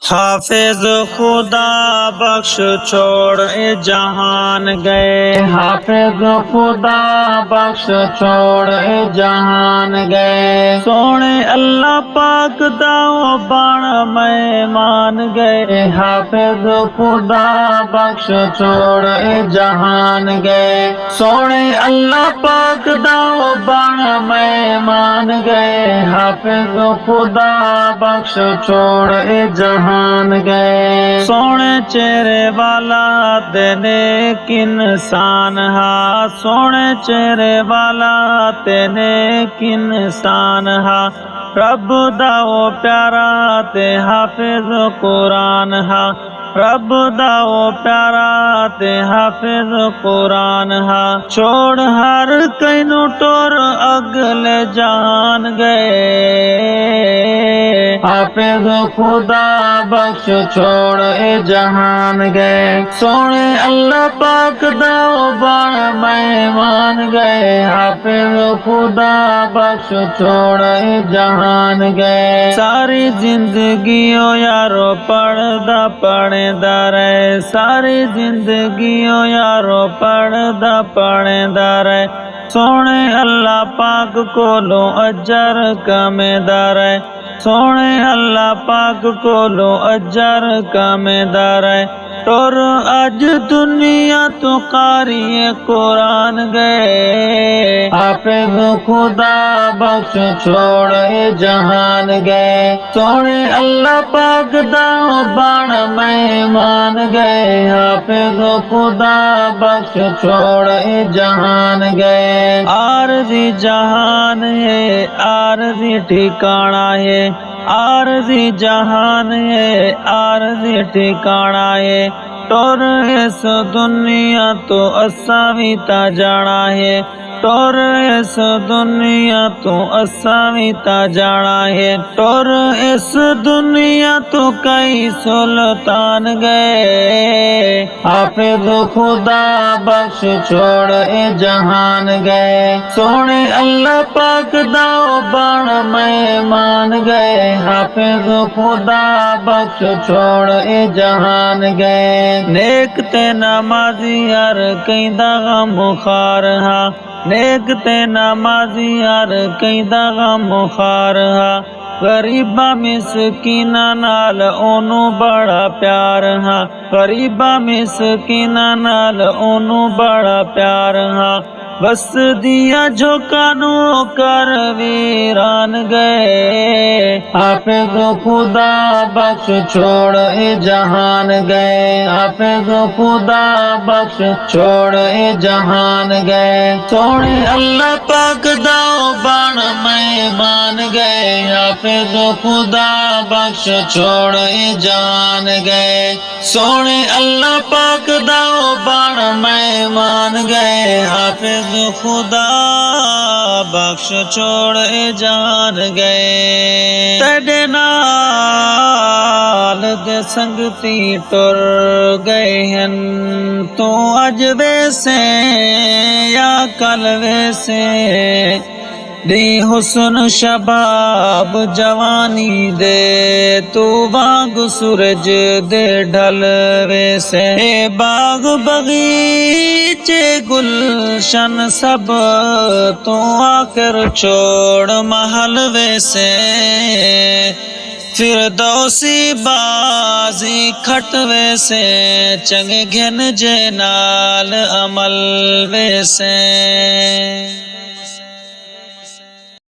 حافظ خدا بخش چھوڑ جہان گئے، حافظ خدا بخش چھوڑ جہان گئے، سونے اللہ پاک دا بان مہمان گئے، حافظ خدا بخش چھوڑ جہان گئے، سونے اللہ پاک دا بان مہمان گئے، حافظ خدا بخش چھوڑ جہان گئے، سونے چہرے والا نیک انسان ہا، سونے چہرے والا نیک انسان ہا، رب دا وہ پیارا تے حافظ قرآن ہا، رب دا وہ پیارا تے حافظ قرآن ہا، چھوڑ ہر کینو ٹور اگلے جان گئے، حافظ خدا بخش چھوڑ جہان گئے، سونے اللہ پاک دا بان مہمان گئے، حافظ خدا بخش چھوڑ جہان گئے، ساری زندگیوں یارو پڑھدا پڑھدا رہے، ساری زندگیوں یارو پڑھدا پڑھدا رہے، سونے اللہ پاک کولو اجر کمیدا رہے، سونے اللہ پاک کولو اجر کمیدا رہے، ٹور اج دنیا تو قاری قرآن گئے، حافظ خدا بخش چھوڑ جہان گئے، سونے اللہ پاک دا بان مہمان گئے، حافظ خدا بخش چھوڑ جہان گئے، عارضی جہان ہے عارضی ٹھکانہ ہے، عارضی جہان ہے عارضی ٹھکانہ ہے، ٹور اس دنیا تو اساں وی تا جانا ہے، ٹور اس دنیا تو اساں وی تا جانا ہے، ٹور اس دنیا تو کئی سلطان گئے، حافظ خدا بخش چھوڑ جہان گئے، سونے اللہ پاک دا بان مہمان گئے، حافظ خدا بخش چھوڑ جہان گئے، نیک تے نمازی ہر کیندا غم خار ہا، نیک تے نمازی ہر کیندا غم خار ہا، غریباں مسکیناں نال اونوں بڑا پیار ہا، غریباں مسکیناں نال اونوں بڑا پیار ہا، بس دیا جھوکانو کر ویران گئے، حافظ خدا بخش چھوڑ جہان گئے، حافظ خدا بخش چھوڑ جہان گئے، سونے اللہ پاک دا بان مہمان گئے، حافظ خدا بخش چھوڑ جہان گئے، سونے اللہ پاک دا بان مہمان گئے، حافظ خدا بخش چھوڑ جان گئے، تیرے نال دے سنگتی ٹر گئے ہن، تو اج ویسے یا کل ویسے، دی حسن شباب جوانی دے، تو باغ سورج دے ڈھل ویسے، باغ بغیچے گلشن سب تو آخر چھوڑ محل ویسے، فردوسی بازی کھٹ ویسے، چنگے گھن جے نال عمل ویسے۔